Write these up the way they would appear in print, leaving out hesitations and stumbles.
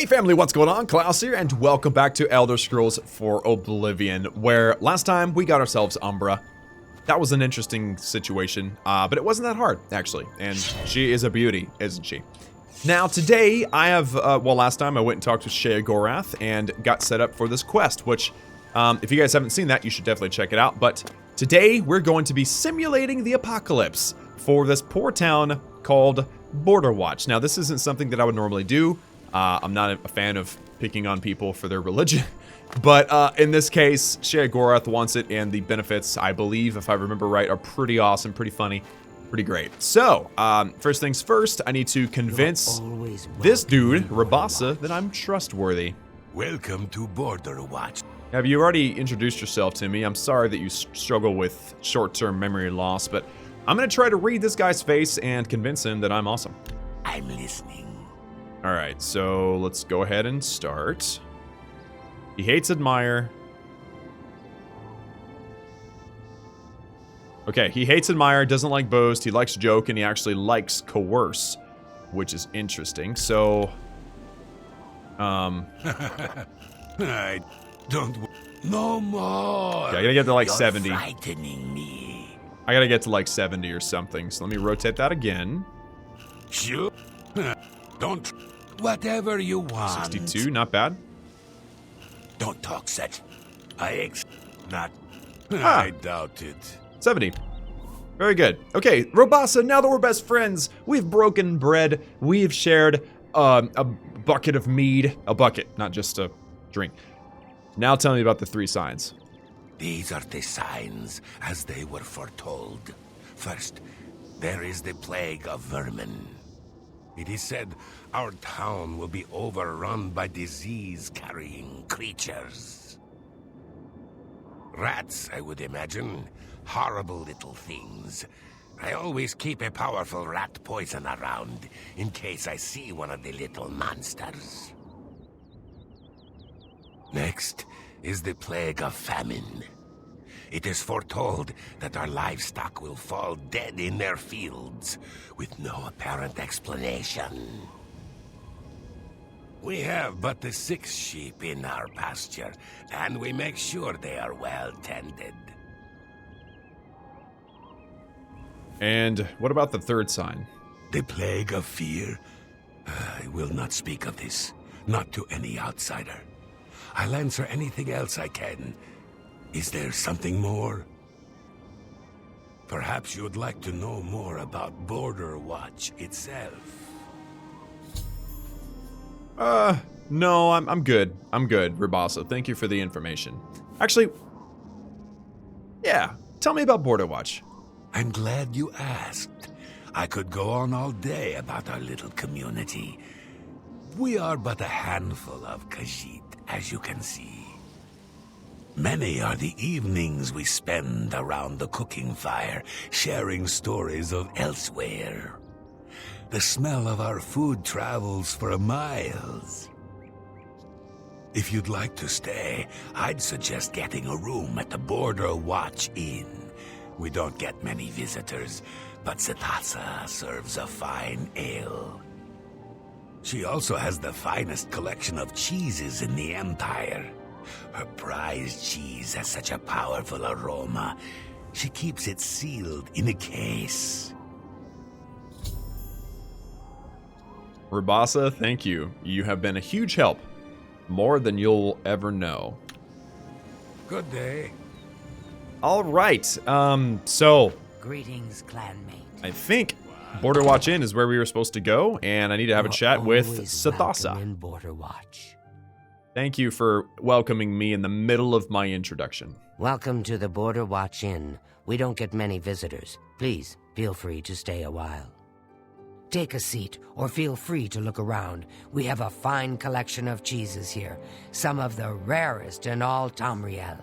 Hey family, what's going on? Klaus here, and welcome back to Elder Scrolls for Oblivion, where last time we got ourselves Umbra. That was an interesting situation, but it wasn't that hard, actually, and she is a beauty, isn't she? Now, today, I have, last time I went and talked with Sheogorath and got set up for this quest, which, if you guys haven't seen that, you should definitely check it out, but today, we're going to be simulating the apocalypse for this poor town called Borderwatch. Now, this isn't something that I would normally do. I'm not a fan of picking on people for their religion, but in this case, Sheogorath wants it, and the benefits, I believe, if I remember right, are pretty awesome, pretty funny, pretty great. So, first things first, I need to convince this dude, Rabasa, that I'm trustworthy. Welcome to Borderwatch. Have you already introduced yourself to me? I'm sorry that you struggle with short-term memory loss, but I'm going to try to read this guy's face and convince him that I'm awesome. I'm listening. Alright, so let's go ahead and start. He hates admire. Okay, he hates admire, doesn't like boast, he likes joke, and he actually likes coerce, which is interesting. So, I don't... No more! okay, I gotta get to like You're 70. Frightening me. I gotta get to like 70 or something, so let me rotate that again. Sure. Don't... Whatever you want. 62, not bad. Don't talk such... Not... Ah. I doubt it. 70. Very good. Okay, Rabasa, now that we're best friends, we've broken bread, we've shared a bucket of mead. A bucket, not just a drink. Now tell me about the 3 signs. These are the signs as they were foretold. First, there is the plague of vermin. It is said our town will be overrun by disease-carrying creatures. Rats, I would imagine. Horrible little things. I always keep a powerful rat poison around, in case I see one of the little monsters. Next is the plague of famine. It is foretold that our livestock will fall dead in their fields, with no apparent explanation. We have but the 6 sheep in our pasture, and we make sure they are well tended. And what about the 3rd sign? The plague of fear? I will not speak of this, not to any outsider. I'll answer anything else I can. Is there something more? Perhaps you'd like to know more about Borderwatch itself. No, I'm good. I'm good, Rabasa. Thank you for the information. Actually, yeah, tell me about Borderwatch. I'm glad you asked. I could go on all day about our little community. We are but a handful of Khajiit, as you can see. Many are the evenings we spend around the cooking fire, sharing stories of elsewhere. The smell of our food travels for miles. If you'd like to stay, I'd suggest getting a room at the Borderwatch Inn. We don't get many visitors, but Setasa serves a fine ale. She also has the finest collection of cheeses in the Empire. Her prized cheese has such a powerful aroma. She keeps it sealed in a case. Rabasa, thank you. You have been a huge help. More than you'll ever know. Good day. All right, so Greetings, clanmate. I think Borderwatch Inn is where we were supposed to go, and I need to have a chat with Setasa. In Borderwatch. Thank you for welcoming me in the middle of my introduction. Welcome to the Borderwatch Inn. We don't get many visitors. Please, feel free to stay a while. Take a seat, or feel free to look around. We have a fine collection of cheeses here, some of the rarest in all Tamriel.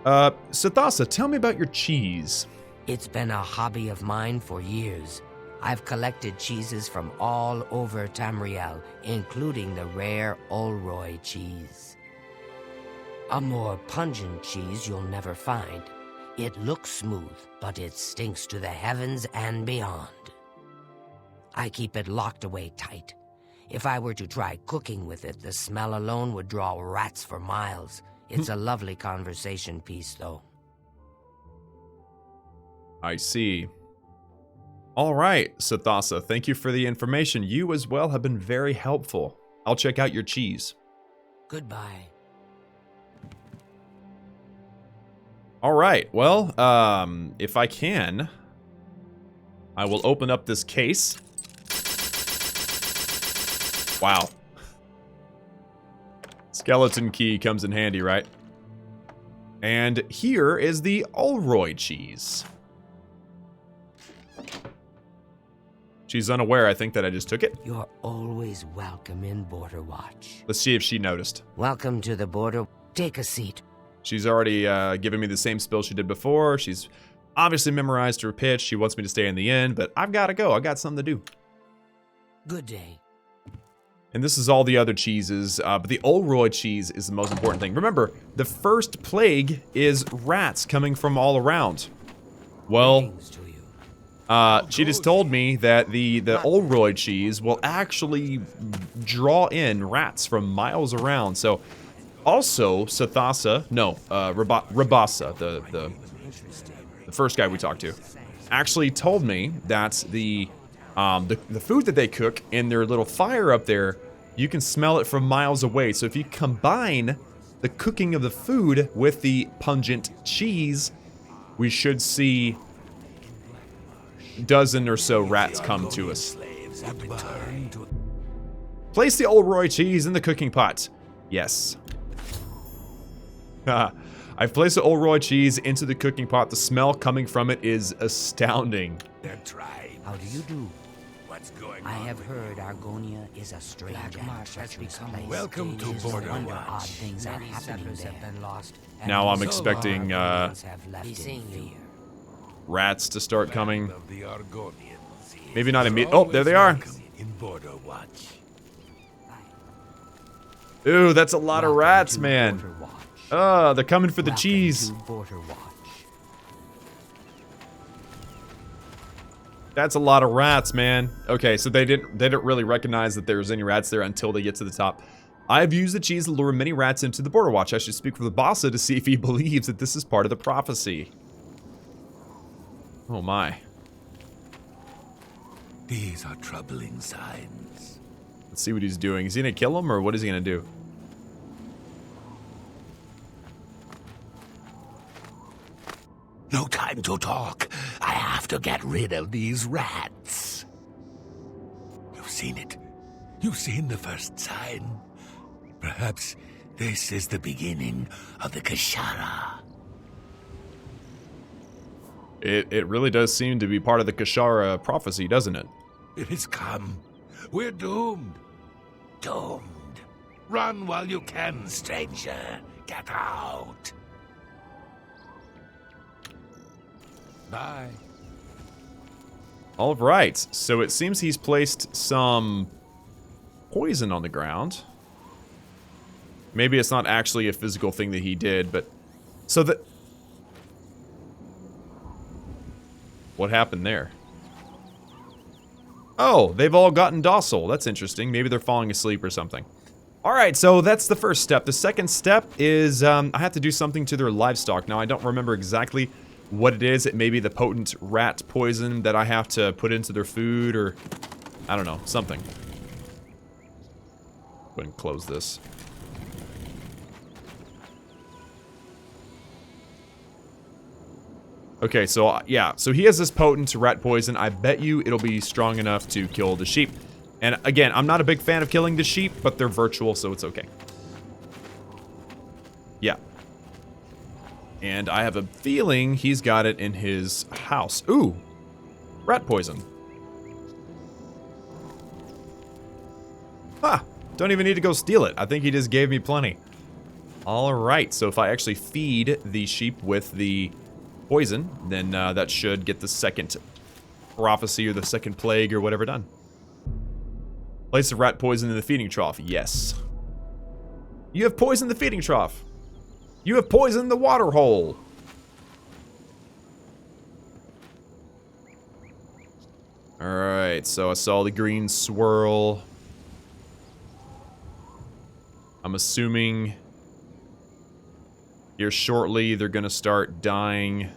Setasa, tell me about your cheese. It's been a hobby of mine for years. I've collected cheeses from all over Tamriel, including the rare Olroy cheese. A more pungent cheese you'll never find. It looks smooth, but it stinks to the heavens and beyond. I keep it locked away tight. If I were to try cooking with it, the smell alone would draw rats for miles. It's a lovely conversation piece, though. I see. All right, Sathasa, thank you for the information. You as well have been very helpful. I'll check out your cheese. Goodbye. All right, well, if I can, I will open up this case. Wow. Skeleton key comes in handy, right? And here is the Olroy cheese. She's unaware, I think, that I just took it. You're always welcome in Borderwatch. Let's see if she noticed. Welcome to the border. Take a seat. She's already given me the same spill she did before. She's obviously memorized her pitch. She wants me to stay in the end, but I've got to go. I got something to do. Good day. And this is all the other cheeses, but the Olroy cheese is the most important thing. Remember, the first plague is rats coming from all around. Well, she just told me that the Olroy cheese will actually draw in rats from miles around. So, also, Sathasa, no, Rabasa, the first guy we talked to, actually told me that the food that they cook in their little fire up there, you can smell it from miles away. So if you combine the cooking of the food with the pungent cheese, we should see a dozen or so rats come to us. Place the Olroy cheese in the cooking pot. Yes. I've placed the Olroy cheese into the cooking pot. The smell coming from it is astounding. How do you do? I have heard Argonia is a strange and treacherous place. Welcome to Wonder odd Borderwatch. things are happening there. Have been lost, Now I'm and expecting Argonians have left in fear. rats to start coming. Of the Argonians. Maybe not immediately. Oh, there they are. In Borderwatch. Ooh, that's a lot of Welcome rats, to man. Borderwatch. They're coming for the Welcome cheese. to Borderwatch. That's a lot of rats, man. Okay, so they didn't really recognize that there was any rats there until they get to the top. I've used the cheese to lure many rats into the Borderwatch. I should speak with the Bassa to see if he believes that this is part of the prophecy. Oh my. These are troubling signs. Let's see what he's doing. Is he gonna kill him or what is he gonna do? No time to talk. I have to get rid of these rats. You've seen it. You've seen the first sign. Perhaps this is the beginning of the Kashara. It really does seem to be part of the Kashara prophecy, doesn't it? It has come. We're doomed. Doomed. Run while you can, stranger. Get out. Bye. All right, so it seems he's placed some poison on the ground. Maybe it's not actually a physical thing that he did, but... So that... What happened there? Oh, they've all gotten docile. That's interesting. Maybe they're falling asleep or something. Alright, so that's the first step. The second step is I have to do something to their livestock. Now, I don't remember exactly what it is. It may be the potent rat poison that I have to put into their food, or... I don't know, something. Go ahead and close this. Okay, so yeah, so he has this potent rat poison. I bet you it'll be strong enough to kill the sheep. And again, I'm not a big fan of killing the sheep, but they're virtual, so it's okay. Yeah. And I have a feeling he's got it in his house. Ooh, rat poison. Ha! Don't even need to go steal it. I think he just gave me plenty. All right, so if I actually feed the sheep with the poison, then that should get the second prophecy or the second plague or whatever done. Place the rat poison in the feeding trough. Yes. You have poisoned the feeding trough. You have poisoned the water hole. Alright, Alright, so I saw the green swirl. I'm assuming here shortly they're gonna start dying.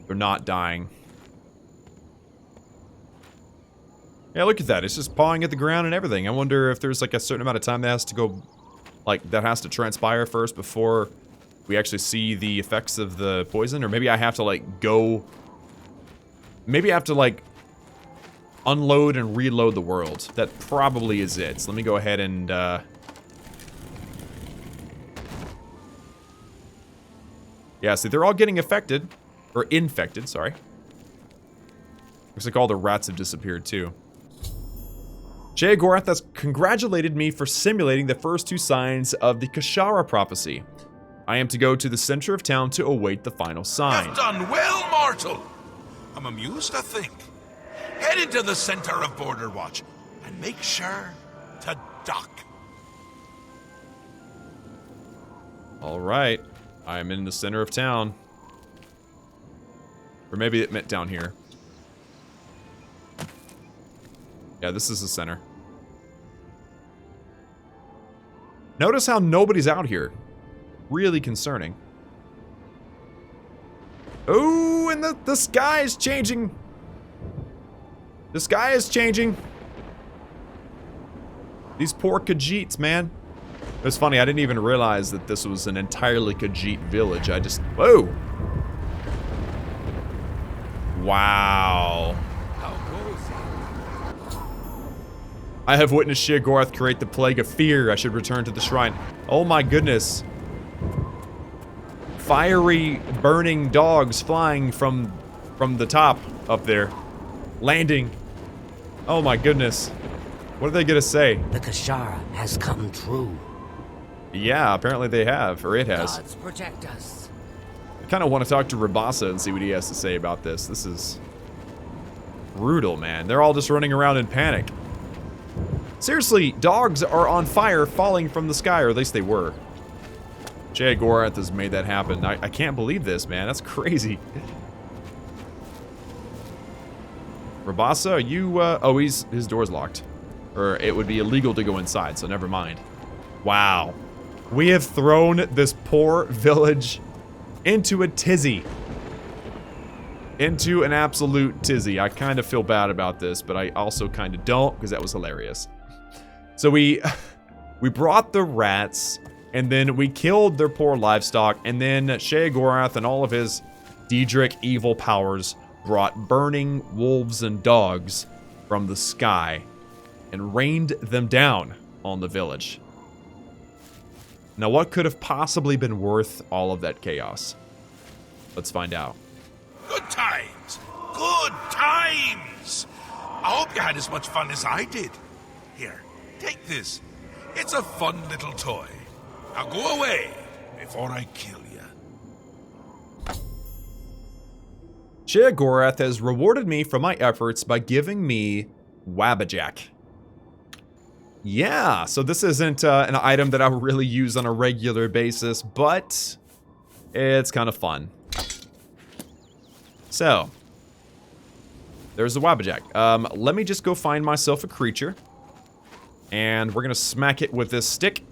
They're not dying. Yeah, look at that. It's just pawing at the ground and everything. I wonder if there's like a certain amount of time that has to go, like, that has to transpire first before we actually see the effects of the poison. Or maybe I have to, like, go... Maybe I have to, like, unload and reload the world. That probably is it. So let me go ahead and, yeah, see, they're all getting affected. Or infected, sorry. Looks like all the rats have disappeared, too. Sheogorath has congratulated me for simulating the first 2 signs of the Kashara prophecy. I am to go to the center of town to await the final sign. You've done well, mortal. I'm amused to think. Head into the center of Borderwatch and make sure to dock. Alright. I am in the center of town. Or maybe it meant down here. Yeah, this is the center. Notice how nobody's out here. Really concerning. Oh, and the sky is changing. The sky is changing. These poor Khajiits, man. It was funny, I didn't even realize that this was an entirely Khajiit village. I just... Whoa! Wow. I have witnessed Sheogorath create the plague of fear. I should return to the shrine. Oh my goodness. Fiery, burning dogs flying from the top up there. Landing. Oh my goodness. What are they gonna say? The Kashara has come true. Yeah, apparently they have, or it has. Gods protect us. I kind of want to talk to Rabasa and see what he has to say about this. This is brutal, man. They're all just running around in panic. Seriously, dogs are on fire falling from the sky, or at least they were. Sheogorath has made that happen. I can't believe this, man. That's crazy. Rabasa, are you, oh, his door's locked. Or it would be illegal to go inside, so never mind. Wow. We have thrown this poor village into a tizzy. Into an absolute tizzy. I kind of feel bad about this, but I also kind of don't, because that was hilarious. So we brought the rats, and then we killed their poor livestock, and then Sheogorath and all of his Daedric evil powers brought burning wolves and dogs from the sky and rained them down on the village. Now, what could have possibly been worth all of that chaos? Let's find out. Good times. Good times. I hope you had as much fun as I did. Here, take this. It's a fun little toy. Now go away before I kill you. Sheogorath has rewarded me for my efforts by giving me Wabba Jack. Yeah, so this isn't an item that I really use on a regular basis, but it's kind of fun. So, there's the Wabba Jack. Let me just go find myself a creature. And we're going to smack it with this stick.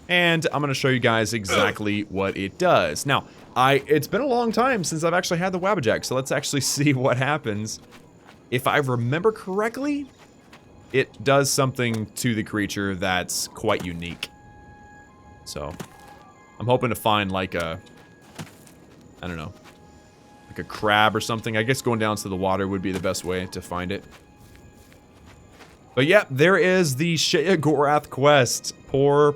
And I'm going to show you guys exactly what it does. Now, it's been a long time since I've actually had the Wabba Jack, so let's actually see what happens. If I remember correctly, it does something to the creature that's quite unique. So, I'm hoping to find like a, I don't know, like a crab or something. I guess going down to the water would be the best way to find it. But yeah, there is the Sheogorath quest. Poor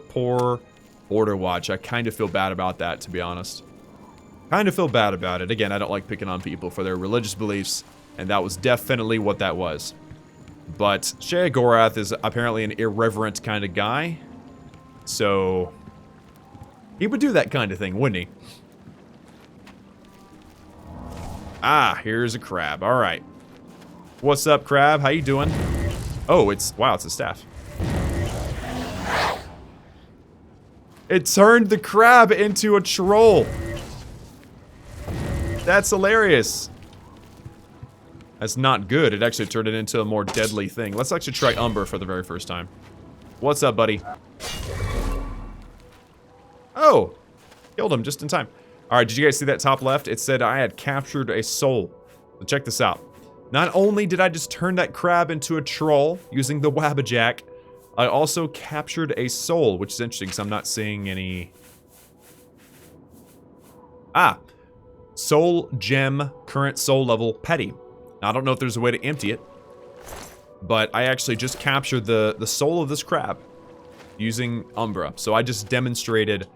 Borderwatch. I kind of feel bad about that, to be honest. Kind of feel bad about it. Again, I don't like picking on people for their religious beliefs, and that was definitely what that was. But Sheogorath is apparently an irreverent kind of guy, so he would do that kind of thing, wouldn't he? Ah, here's a crab. All right. What's up, crab? How you doing? Oh, wow, it's a staff. It turned the crab into a troll. That's hilarious. That's not good. It actually turned it into a more deadly thing. Let's actually try Umber for the very first time. What's up, buddy? Oh! Killed him just in time. Alright, did you guys see that top left? It said I had captured a soul. So check this out. Not only did I just turn that crab into a troll using the Wabba Jack, I also captured a soul, which is interesting because I'm not seeing any... Ah! Soul gem, current soul level, petty. Now, I don't know if there's a way to empty it, but I actually just captured the soul of this crab using Umbra. So I just demonstrated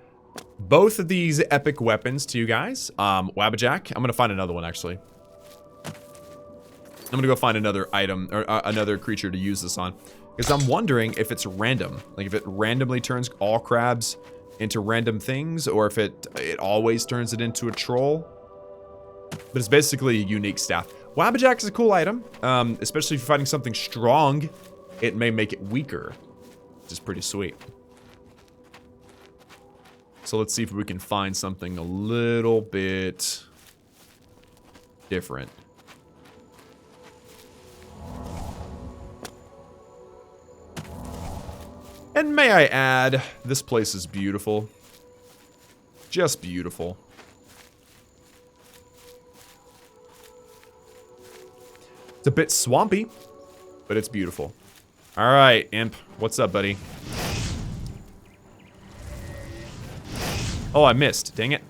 both of these epic weapons to you guys. Wabba Jack. I'm going to find another one, actually. I'm going to go find another item, or another creature to use this on. Because I'm wondering if it's random. Like, if it randomly turns all crabs into random things, or if it always turns it into a troll. But it's basically a unique staff. Wabba Jack is a cool item, especially if you're fighting something strong. It may make it weaker, which is pretty sweet. So let's see if we can find something a little bit different. And may I add, this place is beautiful. Just beautiful. It's a bit swampy, but it's beautiful. Alright, Imp. What's up, buddy? Oh, I missed. Dang it.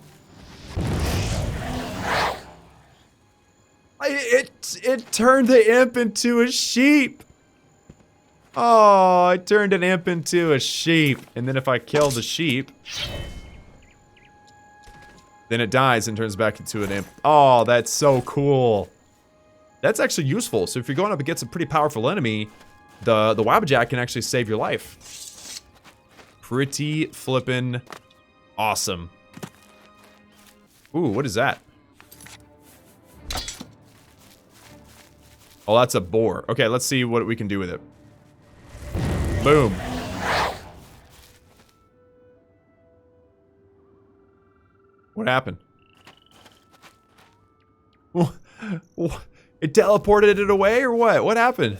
It turned the Imp into a sheep. Oh, I turned an Imp into a sheep. And then if I kill the sheep, then it dies and turns back into an Imp. Oh, that's so cool. That's actually useful. So if you're going up against a pretty powerful enemy, the Wabba Jack can actually save your life. Pretty flippin' awesome. Ooh, what is that? Oh, that's a boar. Okay, let's see what we can do with it. Boom. What happened? It teleported it away or what? What happened?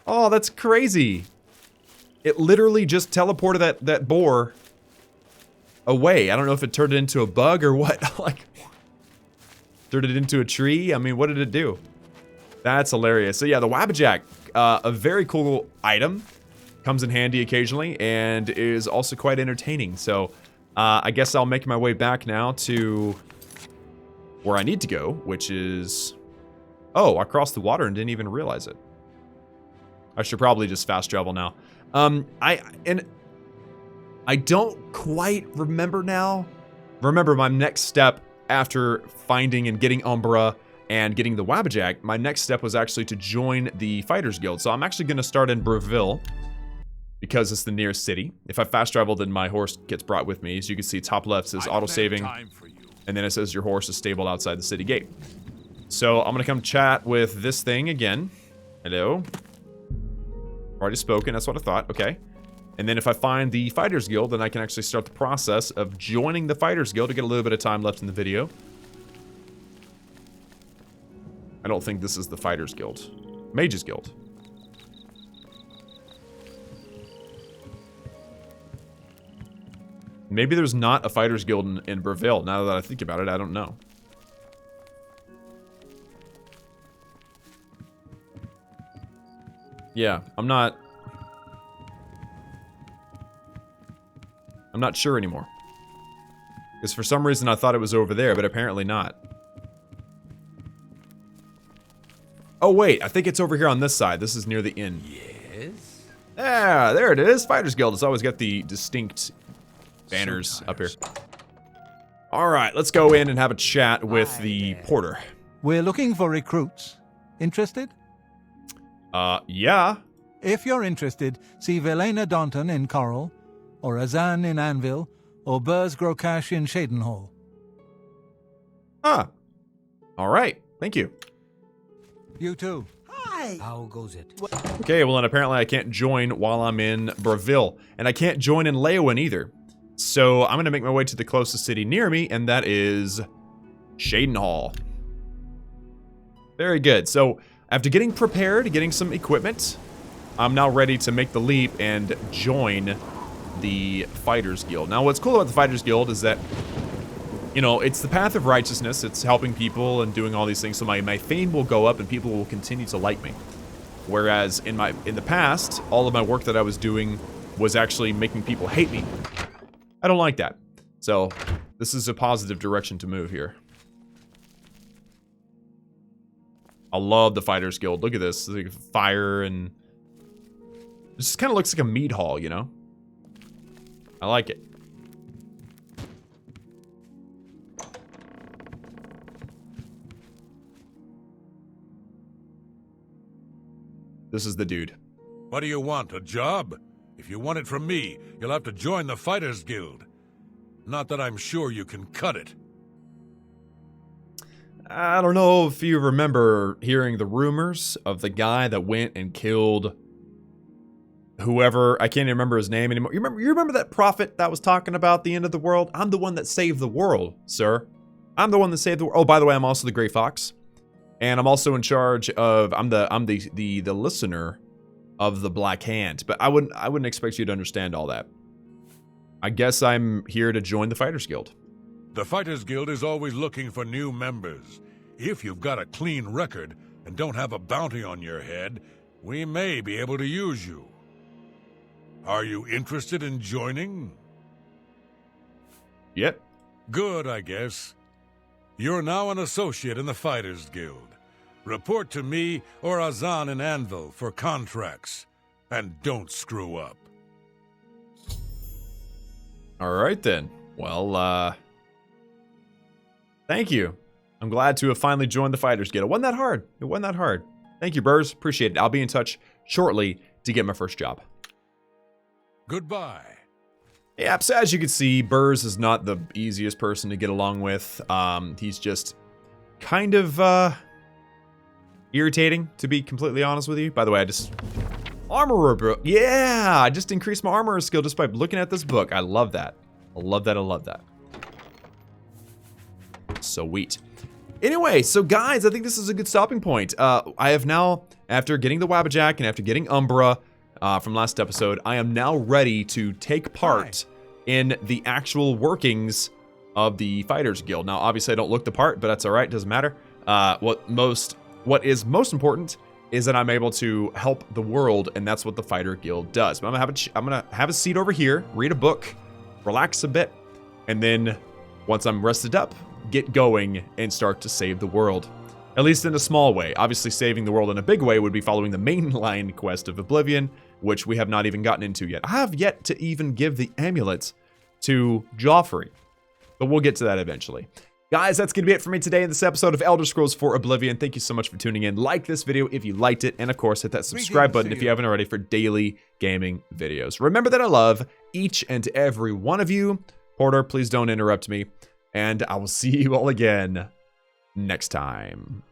Oh, that's crazy. It literally just teleported that boar away. I don't know if it turned it into a bug or what. Like, turned it into a tree? I mean, what did it do? That's hilarious. So yeah, the Wabba Jack, a very cool item. Comes in handy occasionally and is also quite entertaining. So I guess I'll make my way back now to where I need to go, which is... Oh, I crossed the water and didn't even realize it. I should probably just fast travel now. I don't quite remember now. Remember, my next step after finding and getting Umbra and getting the Wabba Jack, my next step was actually to join the Fighters Guild. So I'm actually going to start in Breville because it's the nearest city. If I fast travel, then my horse gets brought with me. As you can see, top left says auto-saving, and then it says your horse is stable outside the city gate. So I'm going to come chat with this thing again. Hello. Already spoken, that's what I thought. Okay. And then if I find the Fighters Guild, then I can actually start the process of joining the Fighters Guild to get a little bit of time left in the video. I don't think this is the Fighters Guild. Mages Guild. Maybe there's not a Fighters Guild in Breville. Now that I think about it, I don't know. Yeah, I'm not sure anymore. Because for some reason I thought it was over there, but apparently not. Oh wait, I think it's over here on this side. This is near the inn. Yes? Yeah, there it is. Fighters Guild. It's always got the distinct banners up here. Alright, let's go in and have a chat with the porter. We're looking for recruits. Interested? Yeah. If you're interested, see Velena Daunton in Coral, or Azan in Anvil, or Burz Grokash in Shadenhall. Ah. Alright, thank you. You too. Hi! How goes it? Okay, well then apparently I can't join while I'm in Breville. And I can't join in Leeuwin either. So I'm gonna make my way to the closest city near me, and that is Shadenhall. Very good. So, after getting prepared, getting some equipment, I'm now ready to make the leap and join the Fighters Guild. Now, what's cool about the Fighters Guild is that, you know, it's the path of righteousness. It's helping people and doing all these things. So my fame will go up and people will continue to like me. Whereas in the past, all of my work that I was doing was actually making people hate me. I don't like that. So this is a positive direction to move here. I love the Fighters Guild. Look at this. Like fire and... It just kind of looks like a meat hall, you know? I like it. This is the dude. What do you want, a job? If you want it from me, you'll have to join the Fighters Guild. Not that I'm sure you can cut it. I don't know if you remember hearing the rumors of the guy that went and killed whoever. I can't even remember his name anymore. You remember that prophet that was talking about the end of the world? I'm the one that saved the world, sir. I'm the one that saved the world. Oh, by the way, I'm also the Grey Fox. And I'm also in charge of, I'm the listener of the Black Hand. But I wouldn't expect you to understand all that. I guess I'm here to join the Fighters Guild. The Fighters Guild is always looking for new members. If you've got a clean record and don't have a bounty on your head, we may be able to use you. Are you interested in joining? Yep. Good, I guess. You're now an associate in the Fighters Guild. Report to me or Azan in Anvil for contracts. And don't screw up. Alright then. Well, thank you. I'm glad to have finally joined the Fighters Guild. It wasn't that hard. It wasn't that hard. Thank you, Burrs. Appreciate it. I'll be in touch shortly to get my first job. Goodbye. Yeah, so as you can see, Burrs is not the easiest person to get along with. He's just kind of irritating, to be completely honest with you. By the way, I just... Armorer book. Yeah, I just increased my armorer skill just by looking at this book. I love that. I love that. I love that. Sweet. Anyway, so guys, I think this is a good stopping point. I have now, after getting the Wabba Jack and after getting Umbra from last episode, I am now ready to take part in the actual workings of the Fighters Guild. Now, obviously, I don't look the part, but that's all right. Doesn't matter. What is most important is that I'm able to help the world, and that's what the Fighter Guild does. But I'm gonna have a seat over here, read a book, relax a bit, and then once I'm rested up, get going and start to save the world. At least in a small way. Obviously, saving the world in a big way would be following the mainline quest of Oblivion, which we have not even gotten into yet. I have yet to even give the amulets to Joffrey, but we'll get to that eventually. Guys, that's going to be it for me today in this episode of Elder Scrolls 4 Oblivion. Thank you so much for tuning in. Like this video if you liked it, and of course, hit that subscribe button if you haven't already for daily gaming videos. Remember that I love each and every one of you. Porter, please don't interrupt me, and I will see you all again next time.